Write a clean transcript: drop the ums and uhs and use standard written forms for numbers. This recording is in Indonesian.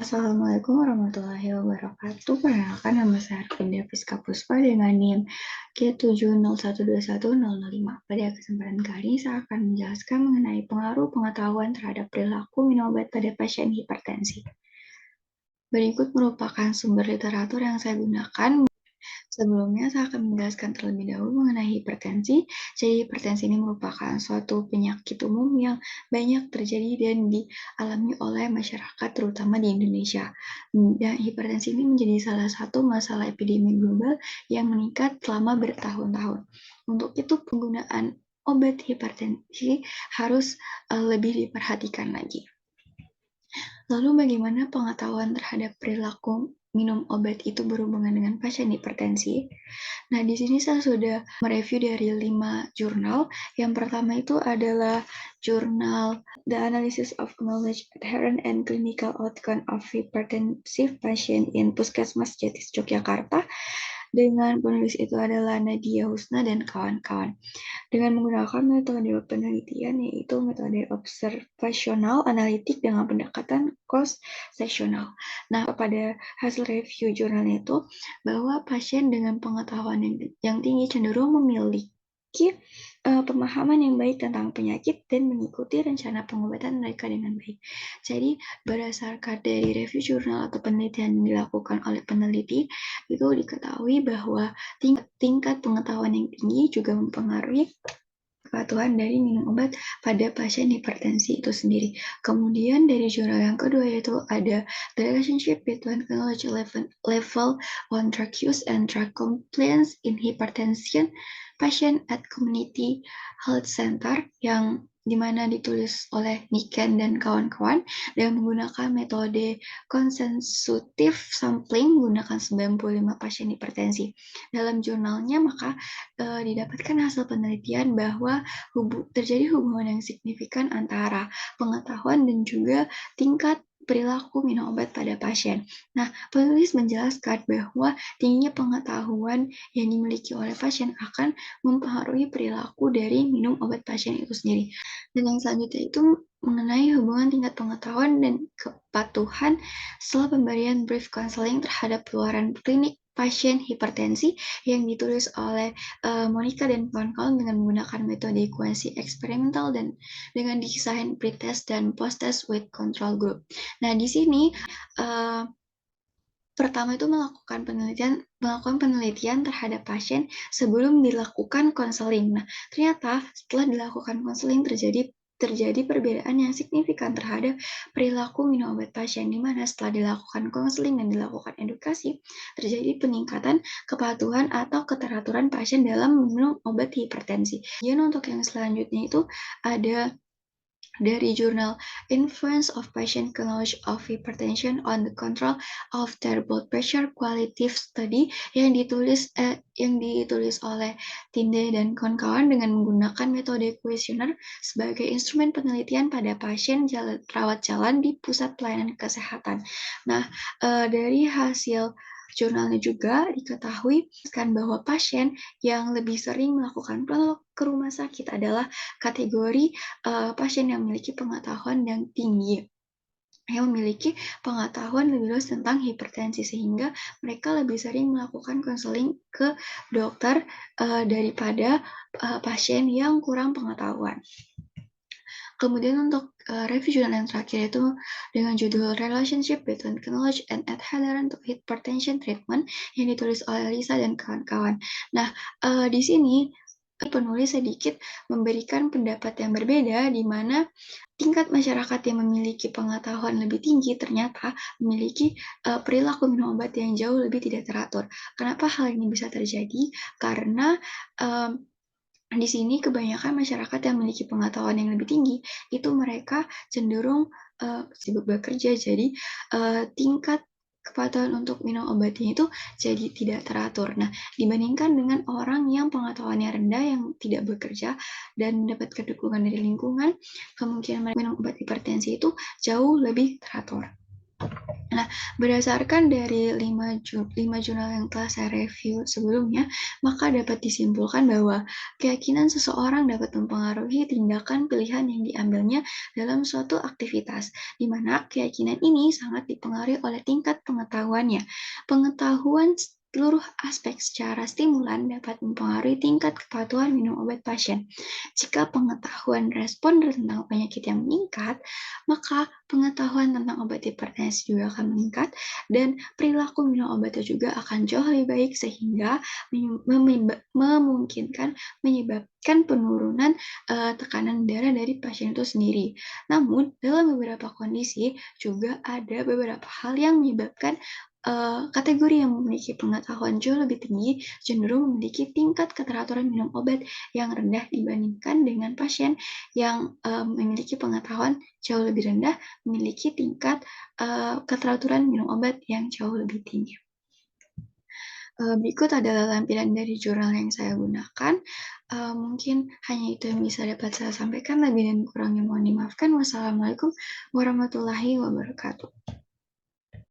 Assalamualaikum warahmatullahi wabarakatuh. Perkenalkan, nama saya Arvinda Priska Puspa dengan NIM K70121005. Pada kesempatan kali ini saya akan menjelaskan mengenai pengaruh pengetahuan terhadap perilaku minum obat pada pasien hipertensi. Berikut merupakan sumber literatur yang saya gunakan. Sebelumnya, saya akan menjelaskan terlebih dahulu mengenai hipertensi. Jadi, hipertensi ini merupakan suatu penyakit umum yang banyak terjadi dan dialami oleh masyarakat, terutama di Indonesia. Dan hipertensi ini menjadi salah satu masalah epidemi global yang meningkat selama bertahun-tahun. Untuk itu, penggunaan obat hipertensi harus lebih diperhatikan lagi. Lalu bagaimana pengetahuan terhadap perilaku minum obat itu berhubungan dengan pasien hipertensi? Nah, di sini saya sudah mereview dari 5 jurnal. Yang pertama itu adalah jurnal The Analysis of Knowledge, Adherence and Clinical Outcome of Hypertensive Patient in Puskesmas Jatis, Yogyakarta. Dengan penulis itu adalah Nadia Husna dan kawan-kawan. Dengan menggunakan metode penelitian, yaitu metode observasional analitik dengan pendekatan cross-sectional. Nah, pada hasil review jurnalnya itu, bahwa pasien dengan pengetahuan yang tinggi cenderung memiliki pemahaman yang baik tentang penyakit dan mengikuti rencana pengobatan mereka dengan baik. Jadi, berdasarkan dari review jurnal atau penelitian yang dilakukan oleh peneliti, itu diketahui bahwa tingkat pengetahuan yang tinggi juga mempengaruhi kepatuhan dari minum obat pada pasien hipertensi itu sendiri. Kemudian dari jurnal yang kedua yaitu ada The Relationship Between Knowledge Level on Drug Use and Drug Compliance in Hypertension Patient at Community Health Center yang dimana ditulis oleh Niken dan kawan-kawan dengan menggunakan metode konsensutif sampling menggunakan 95 pasien hipertensi. Dalam jurnalnya maka didapatkan hasil penelitian bahwa terjadi hubungan yang signifikan antara pengetahuan dan juga tingkat perilaku minum obat pada pasien. Nah, penulis menjelaskan bahwa tingginya pengetahuan yang dimiliki oleh pasien akan mempengaruhi perilaku dari minum obat pasien itu sendiri. Dan yang selanjutnya itu mengenai hubungan tingkat pengetahuan dan kepatuhan setelah pemberian brief counseling terhadap keluaran klinik pasien hipertensi yang ditulis oleh Monica dan kawan-kawan dengan menggunakan metode ekuasi eksperimental dan dengan dikisahin pre-test dan post-test with control group. Nah, di sini pertama itu melakukan penelitian terhadap pasien sebelum dilakukan konseling. Nah, ternyata setelah dilakukan konseling terjadi perbedaan yang signifikan terhadap perilaku minum obat pasien, di mana setelah dilakukan konseling dan dilakukan edukasi, terjadi peningkatan kepatuhan atau keteraturan pasien dalam minum obat hipertensi. Dan untuk yang selanjutnya itu ada dari jurnal Influence of Patient Knowledge of Hypertension on the Control of Their Blood Pressure Qualitative Study yang ditulis oleh Tinde dan kawan-kawan dengan menggunakan metode kuesioner sebagai instrumen penelitian pada pasien rawat jalan di pusat pelayanan kesehatan. Nah, dari hasil jurnalnya juga diketahui bahwa pasien yang lebih sering melakukan prolog ke rumah sakit adalah kategori pasien yang memiliki pengetahuan yang tinggi, yang memiliki pengetahuan lebih luas tentang hipertensi, sehingga mereka lebih sering melakukan konseling ke dokter daripada pasien yang kurang pengetahuan. Kemudian untuk review jurnal yang terakhir itu dengan judul Relationship Between Knowledge and Adherence to Hypertension Treatment yang ditulis oleh Lisa dan kawan-kawan. Nah, di sini penulis sedikit memberikan pendapat yang berbeda di mana tingkat masyarakat yang memiliki pengetahuan lebih tinggi ternyata memiliki perilaku minum obat yang jauh lebih tidak teratur. Kenapa hal ini bisa terjadi? Karena di sini kebanyakan masyarakat yang memiliki pengetahuan yang lebih tinggi itu mereka cenderung sibuk bekerja, jadi tingkat kepatuhan untuk minum obatnya itu jadi tidak teratur. Nah, dibandingkan dengan orang yang pengetahuannya rendah yang tidak bekerja dan mendapatkan dukungan dari lingkungan, kemungkinan minum obat hipertensi itu jauh lebih teratur. Nah, berdasarkan dari 5 jurnal yang telah saya review sebelumnya, maka dapat disimpulkan bahwa keyakinan seseorang dapat mempengaruhi tindakan pilihan yang diambilnya dalam suatu aktivitas, di mana keyakinan ini sangat dipengaruhi oleh tingkat pengetahuannya. Pengetahuan seluruh aspek secara stimulan dapat mempengaruhi tingkat kepatuhan minum obat pasien. Jika pengetahuan responder tentang penyakit yang meningkat, maka pengetahuan tentang obat hipertensi juga akan meningkat dan perilaku minum obatnya juga akan jauh lebih baik sehingga memungkinkan menyebabkan penurunan tekanan darah dari pasien itu sendiri. Namun, dalam beberapa kondisi juga ada beberapa hal yang menyebabkan kategori yang memiliki pengetahuan jauh lebih tinggi cenderung memiliki tingkat keteraturan minum obat yang rendah dibandingkan dengan pasien yang memiliki pengetahuan jauh lebih rendah, memiliki tingkat keteraturan minum obat yang jauh lebih tinggi. Berikut adalah lampiran dari jurnal yang saya gunakan. Mungkin hanya itu yang bisa dapat saya sampaikan. Lebih dan kurangnya mohon dimaafkan. Wassalamualaikum warahmatullahi wabarakatuh.